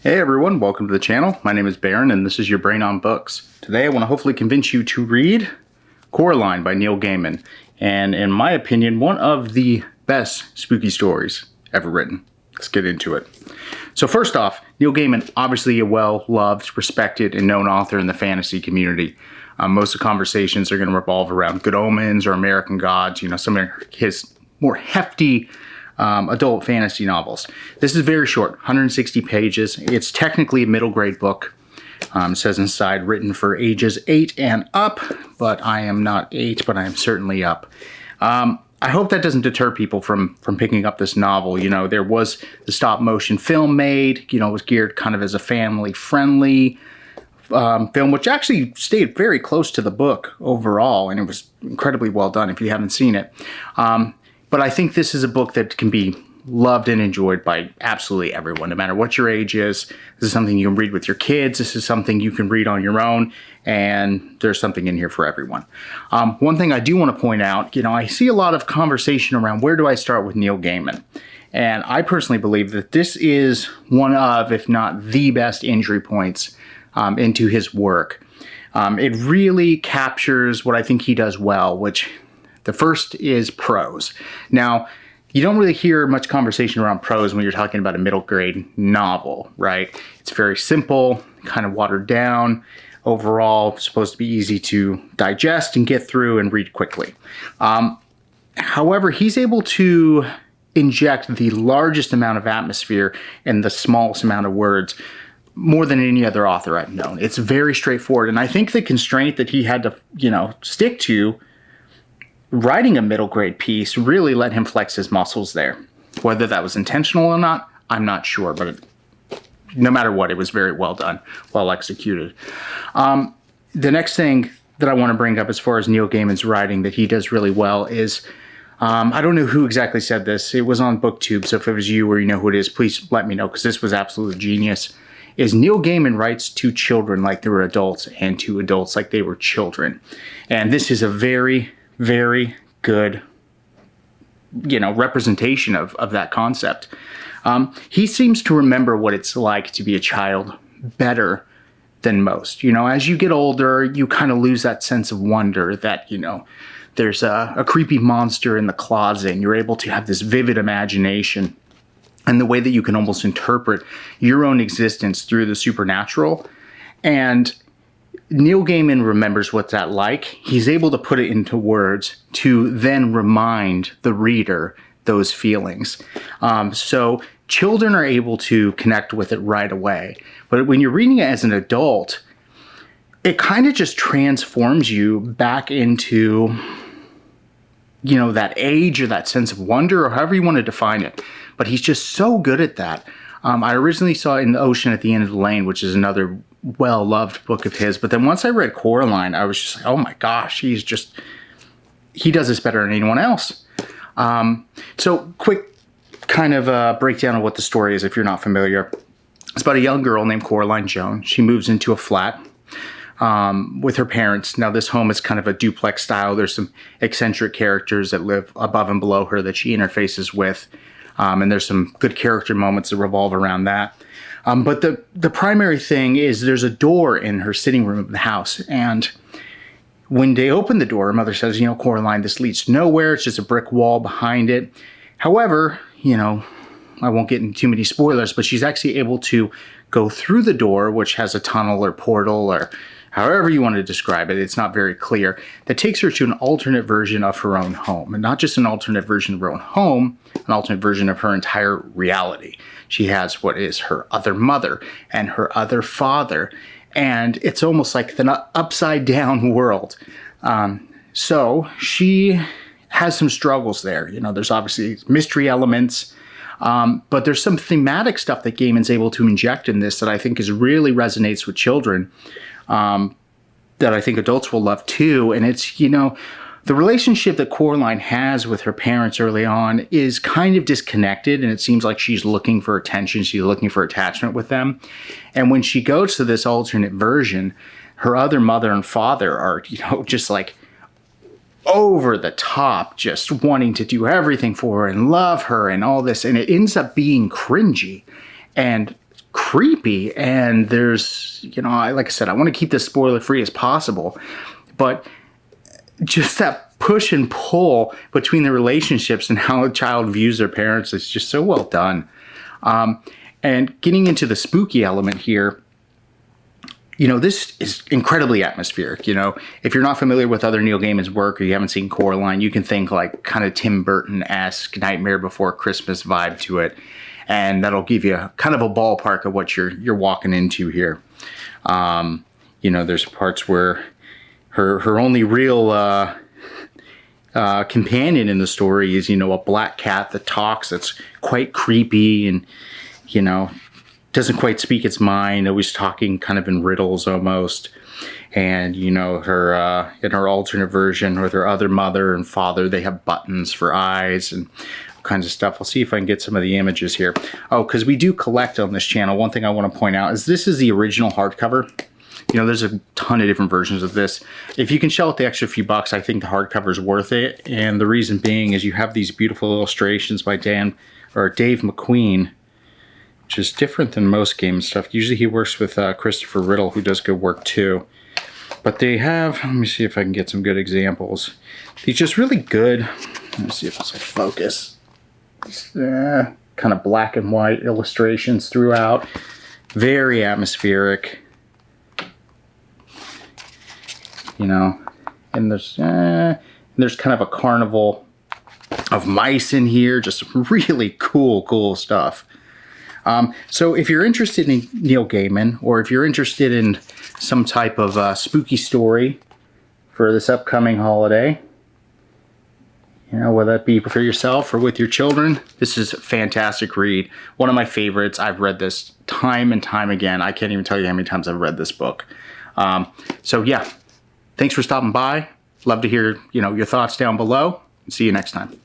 Hey everyone, welcome to the channel. My name is Baron and this is your Brain on Books. Today I want to hopefully convince you to read Coraline by Neil Gaiman. And in my opinion, one of the best spooky stories ever written. Let's get into it. So first off, Neil Gaiman, obviously a well-loved, respected, and known author in the fantasy community. Most of the conversations are going to revolve around Good Omens or American Gods, some of his more hefty adult fantasy novels. This is very short, 160 pages. It's technically a middle grade book. It says inside, written for ages 8 and up, but I am not 8, but I am certainly up. I hope that doesn't deter people from picking up this novel. There was the stop motion film made, it was geared kind of as a family friendly film, which actually stayed very close to the book overall, and it was incredibly well done if you haven't seen it. But I think this is a book that can be loved and enjoyed by absolutely everyone, no matter what your age is. This is something you can read with your kids. This is something you can read on your own, and there's something in here for everyone. One thing I do want to point out, I see a lot of conversation around where do I start with Neil Gaiman? And I personally believe that this is one of, if not the best entry points into his work. It really captures what I think he does well, which the first is prose. Now, you don't really hear much conversation around prose when you're talking about a middle grade novel, right? It's very simple, kind of watered down. Overall, supposed to be easy to digest and get through and read quickly. However, he's able to inject the largest amount of atmosphere in the smallest amount of words, more than any other author I've known. It's very straightforward. And I think the constraint that he had to, stick to writing a middle grade piece really let him flex his muscles there. Whether that was intentional or not, I'm not sure, but no matter what, it was very well done, well executed. The next thing that I want to bring up as far as Neil Gaiman's writing that he does really well is, I don't know who exactly said this. It was on BookTube, so if it was you or you know who it is, please let me know, because this was absolutely genius. Is Neil Gaiman writes to children like they were adults and to adults like they were children. And this is a very, very good, representation of that concept. He seems to remember what it's like to be a child better than most. As you get older, you kind of lose that sense of wonder that, there's a creepy monster in the closet, and you're able to have this vivid imagination and the way that you can almost interpret your own existence through the supernatural. And Neil Gaiman remembers what's that like. He's able to put it into words to then remind the reader those feelings. So children are able to connect with it right away. But when you're reading it as an adult, it kind of just transforms you back into, that age or that sense of wonder, or however you want to define it. But he's just so good at that. I originally saw In the Ocean at the End of the Lane, which is another well-loved book of his. But then once I read Coraline, I was just like, oh my gosh, he does this better than anyone else. So quick kind of breakdown of what the story is if you're not familiar. It's about a young girl named Coraline Jones. She moves into a flat with her parents. Now this home is kind of a duplex style. There's some eccentric characters that live above and below her that she interfaces with. And there's some good character moments that revolve around that. But the primary thing is there's a door in her sitting room of the house. And when they open the door, her mother says, Coraline, this leads to nowhere. It's just a brick wall behind it. However, I won't get into too many spoilers, but she's actually able to go through the door, which has a tunnel or portal or however you want to describe it. It's not very clear. That takes her to an alternate version of her own home. And not just an alternate version of her own home, an alternate version of her entire reality. She has what is her other mother and her other father. And it's almost like the upside down world. So she has some struggles there. There's obviously mystery elements. But there's some thematic stuff that Gaiman's able to inject in this that I think really resonates with children. That I think adults will love too. And it's, the relationship that Coraline has with her parents early on is kind of disconnected, and it seems like she's looking for attention. She's looking for attachment with them. And when she goes to this alternate version, her other mother and father are, just like over the top, just wanting to do everything for her and love her and all this. And it ends up being cringy. And creepy, and there's, like I said, I want to keep this spoiler free as possible, but just that push and pull between the relationships and how a child views their parents is just so well done. And getting into the spooky element here, this is incredibly atmospheric. If you're not familiar with other Neil Gaiman's work, or you haven't seen Coraline, you can think like kind of Tim Burton-esque Nightmare Before Christmas vibe to it. And that'll give you kind of a ballpark of what you're walking into here. There's parts where her only real companion in the story is, a black cat that talks, that's quite creepy and, doesn't quite speak its mind, always talking kind of in riddles almost. And, her in her alternate version with her other mother and father, they have buttons for eyes and kinds of stuff. I'll see if I can get some of the images here. Oh, because we do collect on this channel. One thing I want to point out is this is the original hardcover. There's a ton of different versions of this. If you can shell out the extra few bucks, I think the hardcover is worth it. And the reason being is you have these beautiful illustrations by Dave McQueen, which is different than most Gaiman stuff. Usually he works with Christopher Riddle, who does good work too. But they have, let me see if I can get some good examples. These just really good, let me see if this will focus. Kind of black and white illustrations throughout. Very atmospheric. And there's kind of a carnival of mice in here. Just really cool stuff. So if you're interested in Neil Gaiman, or if you're interested in some type of spooky story for this upcoming holiday, whether that be for yourself or with your children, this is a fantastic read. One of my favorites. I've read this time and time again. I can't even tell you how many times I've read this book. So yeah, thanks for stopping by. Love to hear, your thoughts down below. See you next time.